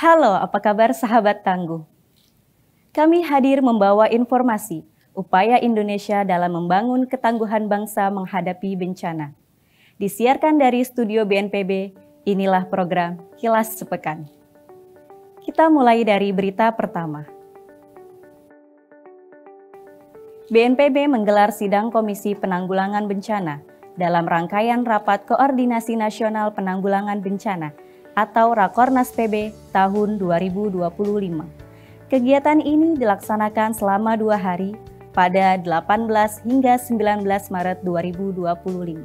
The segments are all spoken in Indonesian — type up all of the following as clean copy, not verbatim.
Halo, apa kabar sahabat tangguh? Kami hadir membawa informasi upaya Indonesia dalam membangun ketangguhan bangsa menghadapi bencana. Disiarkan dari studio BNPB, inilah program Kilas Sepekan. Kita mulai dari berita pertama. BNPB menggelar sidang Komisi Penanggulangan Bencana dalam rangkaian Rapat Koordinasi Nasional Penanggulangan Bencana atau Rakornas PB tahun 2025. Kegiatan ini dilaksanakan selama 2 hari pada 18 hingga 19 Maret 2025.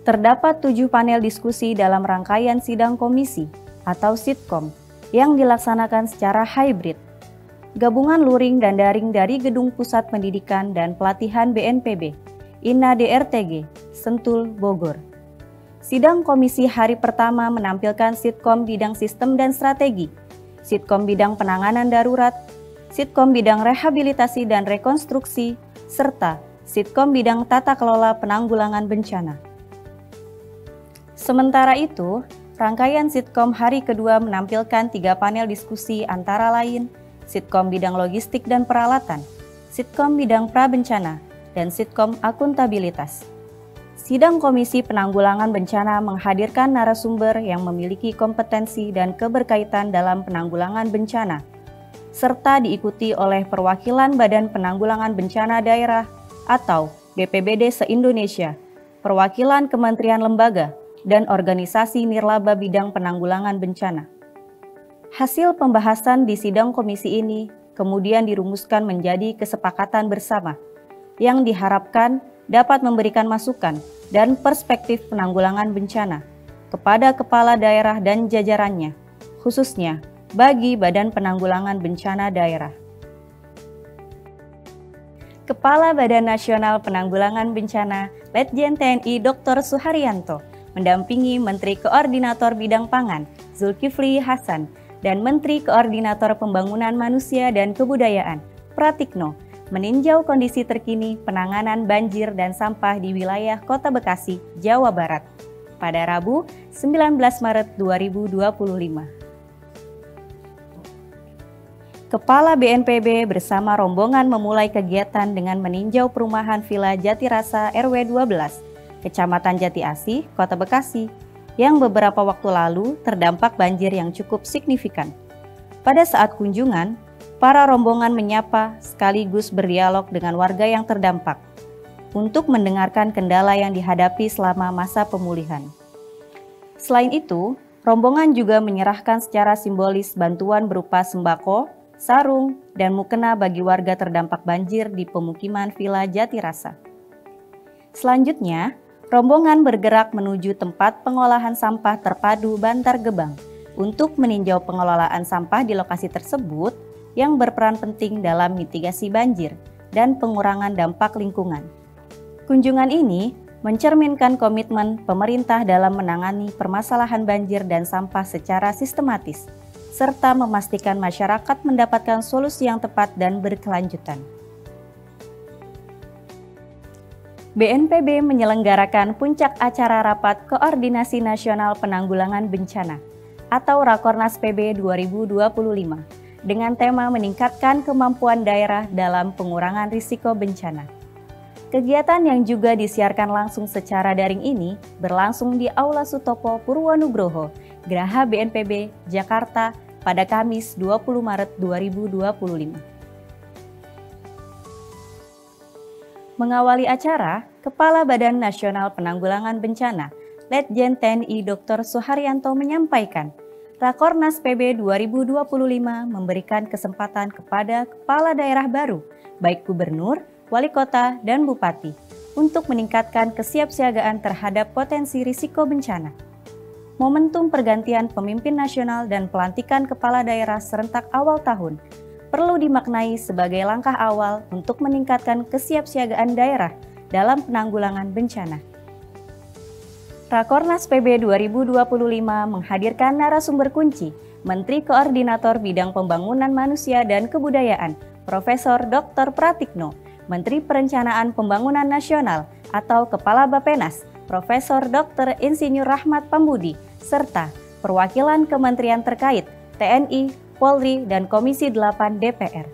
Terdapat 7 panel diskusi dalam rangkaian sidang komisi atau sitkom yang dilaksanakan secara hybrid. Gabungan luring dan daring dari Gedung Pusat Pendidikan dan Pelatihan BNPB, INA DRTG, Sentul, Bogor. Sidang komisi hari pertama menampilkan sitkom bidang sistem dan strategi, sitkom bidang penanganan darurat, sitkom bidang rehabilitasi dan rekonstruksi, serta sitkom bidang tata kelola penanggulangan bencana. Sementara itu, rangkaian sitkom hari kedua menampilkan 3 panel diskusi antara lain sitkom bidang logistik dan peralatan, sitkom bidang prabencana, dan sitkom akuntabilitas. Sidang Komisi Penanggulangan Bencana menghadirkan narasumber yang memiliki kompetensi dan keberkaitan dalam penanggulangan bencana, serta diikuti oleh perwakilan Badan Penanggulangan Bencana Daerah atau BPBD se-Indonesia, perwakilan kementerian lembaga, dan organisasi nirlaba bidang penanggulangan bencana. Hasil pembahasan di sidang komisi ini kemudian dirumuskan menjadi kesepakatan bersama yang diharapkan dapat memberikan masukan dan perspektif penanggulangan bencana kepada kepala daerah dan jajarannya, khususnya bagi Badan Penanggulangan Bencana Daerah. Kepala Badan Nasional Penanggulangan Bencana, Letjen TNI Dr. Suharyanto, mendampingi Menteri Koordinator Bidang Pangan, Zulkifli Hasan, dan Menteri Koordinator Pembangunan Manusia dan Kebudayaan, Pratikno, meninjau kondisi terkini penanganan banjir dan sampah di wilayah Kota Bekasi, Jawa Barat, pada Rabu 19 Maret 2025. Kepala BNPB bersama rombongan memulai kegiatan dengan meninjau perumahan Villa Jatirasa RW 12, Kecamatan Jati Asih, Kota Bekasi, yang beberapa waktu lalu terdampak banjir yang cukup signifikan. Pada saat kunjungan, para rombongan menyapa sekaligus berdialog dengan warga yang terdampak untuk mendengarkan kendala yang dihadapi selama masa pemulihan. Selain itu, rombongan juga menyerahkan secara simbolis bantuan berupa sembako, sarung, dan mukena bagi warga terdampak banjir di pemukiman Villa Jatirasa. Selanjutnya, rombongan bergerak menuju tempat pengolahan sampah terpadu Bantar Gebang untuk meninjau pengelolaan sampah di lokasi tersebut yang berperan penting dalam mitigasi banjir dan pengurangan dampak lingkungan. Kunjungan ini mencerminkan komitmen pemerintah dalam menangani permasalahan banjir dan sampah secara sistematis, serta memastikan masyarakat mendapatkan solusi yang tepat dan berkelanjutan. BNPB menyelenggarakan puncak acara Rapat Koordinasi Nasional Penanggulangan Bencana atau Rakornas PB 2025 dengan tema meningkatkan kemampuan daerah dalam pengurangan risiko bencana. Kegiatan yang juga disiarkan langsung secara daring ini berlangsung di Aula Sutopo Purwonugroho, Geraha BNPB, Jakarta pada Kamis 20 Maret 2025. Mengawali acara, Kepala Badan Nasional Penanggulangan Bencana, Letjen TNI Dr. Suharyanto menyampaikan, Rakornas PB 2025 memberikan kesempatan kepada kepala daerah baru, baik gubernur, wali kota, dan bupati, untuk meningkatkan kesiapsiagaan terhadap potensi risiko bencana. Momentum pergantian pemimpin nasional dan pelantikan kepala daerah serentak awal tahun perlu dimaknai sebagai langkah awal untuk meningkatkan kesiapsiagaan daerah dalam penanggulangan bencana. Rakornas PB 2025 menghadirkan narasumber kunci, Menteri Koordinator Bidang Pembangunan Manusia dan Kebudayaan, Profesor Dr. Pratikno, Menteri Perencanaan Pembangunan Nasional atau Kepala Bappenas, Profesor Dr. Insinyur Rahmat Pambudi, serta perwakilan kementerian terkait, TNI, Polri, dan Komisi 8 DPR.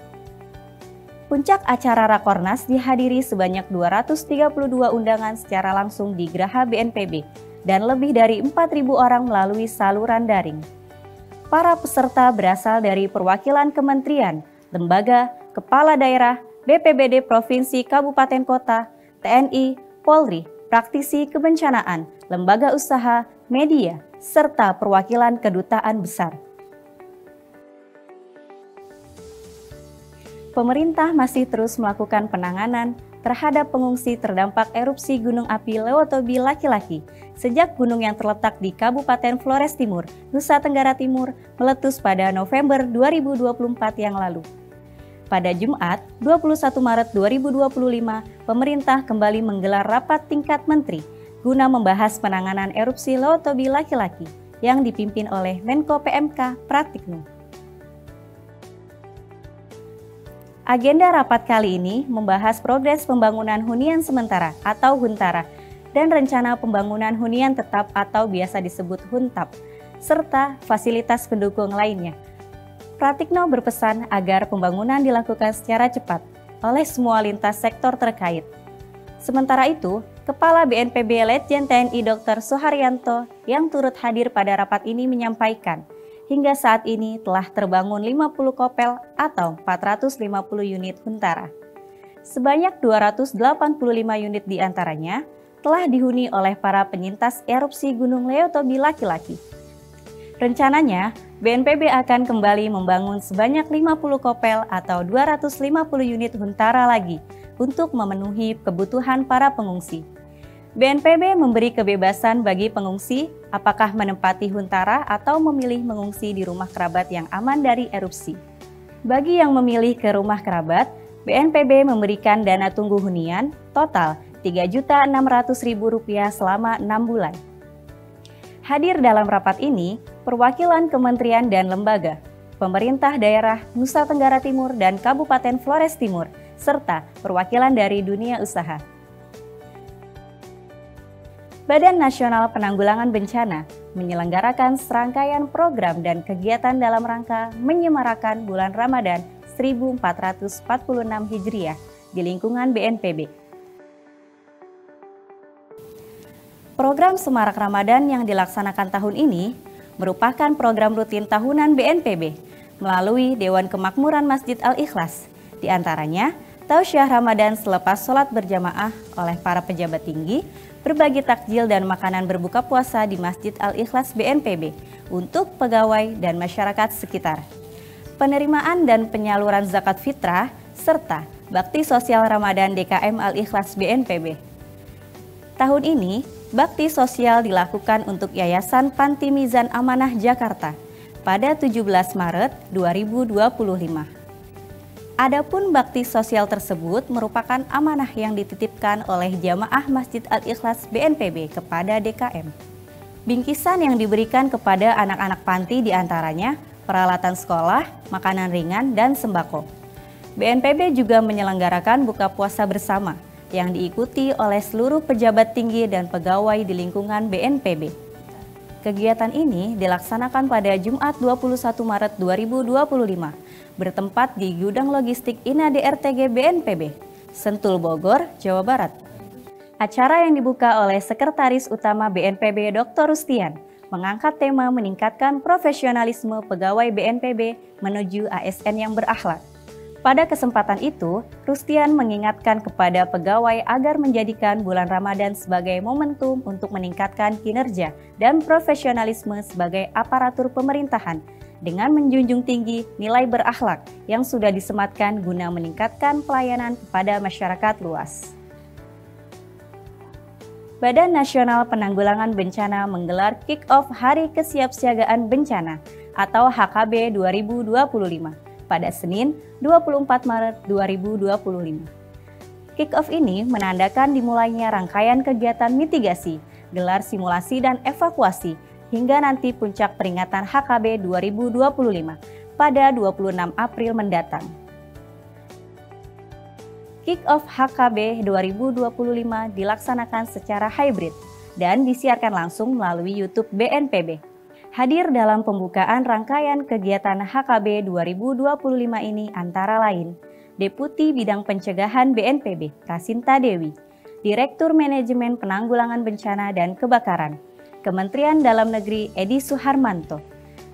Puncak acara Rakornas dihadiri sebanyak 232 undangan secara langsung di Graha BNPB dan lebih dari 4.000 orang melalui saluran daring. Para peserta berasal dari perwakilan kementerian, lembaga, kepala daerah, BPBD Provinsi Kabupaten Kota, TNI, Polri, praktisi kebencanaan, lembaga usaha, media, serta perwakilan kedutaan besar. Pemerintah masih terus melakukan penanganan terhadap pengungsi terdampak erupsi Gunung Api Lewotobi Laki-Laki sejak gunung yang terletak di Kabupaten Flores Timur, Nusa Tenggara Timur meletus pada November 2024 yang lalu. Pada Jumat, 21 Maret 2025, pemerintah kembali menggelar rapat tingkat menteri guna membahas penanganan erupsi Lewotobi Laki-Laki yang dipimpin oleh Menko PMK Pratikno. Agenda rapat kali ini membahas progres pembangunan hunian sementara atau Huntara dan rencana pembangunan hunian tetap atau biasa disebut Huntap, serta fasilitas pendukung lainnya. Pratikno berpesan agar pembangunan dilakukan secara cepat oleh semua lintas sektor terkait. Sementara itu, Kepala BNPB Letjen TNI Dr. Suharyanto yang turut hadir pada rapat ini menyampaikan, hingga saat ini telah terbangun 50 kopel atau 450 unit Huntara. Sebanyak 285 unit diantaranya telah dihuni oleh para penyintas erupsi Gunung Lewotobi Laki-Laki. Rencananya, BNPB akan kembali membangun sebanyak 50 kopel atau 250 unit Huntara lagi untuk memenuhi kebutuhan para pengungsi. BNPB memberi kebebasan bagi pengungsi apakah menempati Huntara atau memilih mengungsi di rumah kerabat yang aman dari erupsi. Bagi yang memilih ke rumah kerabat, BNPB memberikan dana tunggu hunian total Rp3.600.000 selama 6 bulan. Hadir dalam rapat ini, perwakilan kementerian dan lembaga, pemerintah daerah Nusa Tenggara Timur dan Kabupaten Flores Timur, serta perwakilan dari dunia usaha. Badan Nasional Penanggulangan Bencana menyelenggarakan serangkaian program dan kegiatan dalam rangka menyemarakan bulan Ramadan 1446 Hijriah di lingkungan BNPB. Program Semarak Ramadan yang dilaksanakan tahun ini merupakan program rutin tahunan BNPB melalui Dewan Kemakmuran Masjid Al-Ikhlas, di antaranya Tausiah Ramadan selepas sholat berjamaah oleh para pejabat tinggi, berbagi takjil dan makanan berbuka puasa di Masjid Al-Ikhlas BNPB untuk pegawai dan masyarakat sekitar. Penerimaan dan penyaluran zakat fitrah, serta bakti sosial Ramadan DKM Al-Ikhlas BNPB. Tahun ini, bakti sosial dilakukan untuk Yayasan Panti Mizan Amanah Jakarta pada 17 Maret 2025. Adapun bakti sosial tersebut merupakan amanah yang dititipkan oleh Jamaah Masjid Al-Ikhlas BNPB kepada DKM. Bingkisan yang diberikan kepada anak-anak panti diantaranya peralatan sekolah, makanan ringan, dan sembako. BNPB juga menyelenggarakan buka puasa bersama yang diikuti oleh seluruh pejabat tinggi dan pegawai di lingkungan BNPB. Kegiatan ini dilaksanakan pada Jumat 21 Maret 2025 bertempat di Gudang Logistik INA DRTG BNPB, Sentul Bogor, Jawa Barat. Acara yang dibuka oleh Sekretaris Utama BNPB Dr. Rustian mengangkat tema meningkatkan profesionalisme pegawai BNPB menuju ASN yang berakhlak. Pada kesempatan itu, Rustian mengingatkan kepada pegawai agar menjadikan bulan Ramadan sebagai momentum untuk meningkatkan kinerja dan profesionalisme sebagai aparatur pemerintahan dengan menjunjung tinggi nilai berakhlak yang sudah disematkan guna meningkatkan pelayanan kepada masyarakat luas. Badan Nasional Penanggulangan Bencana menggelar Kick-Off Hari Kesiapsiagaan Bencana atau HKB 2025 pada Senin 24 Maret 2025. Kick-Off ini menandakan dimulainya rangkaian kegiatan mitigasi, gelar simulasi dan evakuasi hingga nanti puncak peringatan HKB 2025 pada 26 April mendatang. Kick-Off HKB 2025 dilaksanakan secara hybrid dan disiarkan langsung melalui YouTube BNPB. Hadir dalam pembukaan rangkaian kegiatan HKB 2025 ini antara lain Deputi Bidang Pencegahan BNPB, Rasinta Dewi, Direktur Manajemen Penanggulangan Bencana dan Kebakaran, Kementerian Dalam Negeri Edi Suharmanto,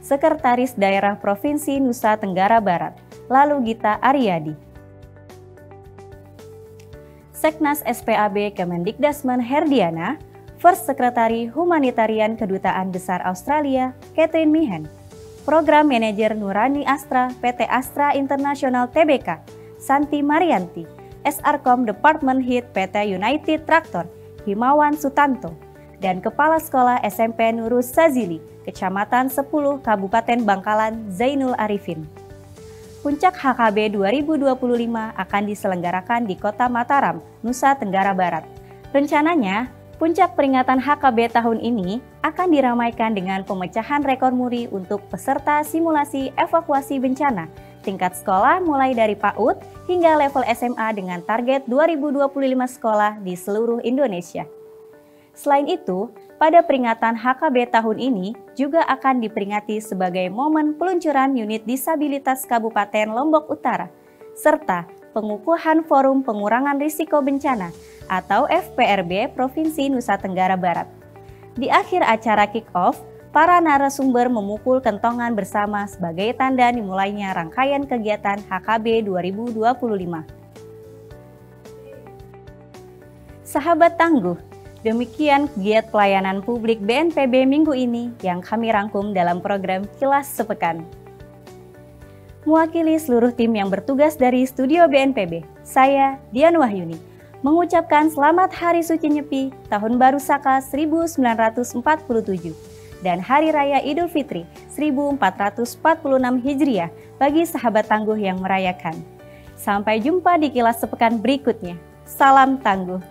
Sekretaris Daerah Provinsi Nusa Tenggara Barat, lalu Gita Aryadi. Seknas SPAB Kemendikdasmen Herdiana, First Sekretari Humanitarian Kedutaan Besar Australia, Catherine Mihan, Program Manajer Nurani Astra PT Astra International Tbk, Santi Marianti, SRCom Department Head PT United Tractor, Himawan Sutanto, dan Kepala Sekolah SMP Nurus Sazili, Kecamatan 10 Kabupaten Bangkalan, Zainul Arifin. Puncak HKB 2025 akan diselenggarakan di Kota Mataram, Nusa Tenggara Barat. Rencananya, puncak peringatan HKB tahun ini akan diramaikan dengan pemecahan rekor muri untuk peserta simulasi evakuasi bencana tingkat sekolah mulai dari PAUD hingga level SMA dengan target 2025 sekolah di seluruh Indonesia. Selain itu, pada peringatan HKB tahun ini juga akan diperingati sebagai momen peluncuran unit disabilitas Kabupaten Lombok Utara, serta pengukuhan Forum Pengurangan Risiko Bencana atau FPRB Provinsi Nusa Tenggara Barat. Di akhir acara kick-off, para narasumber memukul kentongan bersama sebagai tanda dimulainya rangkaian kegiatan HKB 2025. Sahabat tangguh, demikian giat pelayanan publik BNPB minggu ini yang kami rangkum dalam program Kilas Sepekan. Mewakili seluruh tim yang bertugas dari Studio BNPB, saya Dian Wahyuni mengucapkan selamat Hari Suci Nyepi Tahun Baru Saka 1947 dan Hari Raya Idul Fitri 1446 Hijriah bagi sahabat tangguh yang merayakan. Sampai jumpa di Kilas Sepekan berikutnya. Salam tangguh.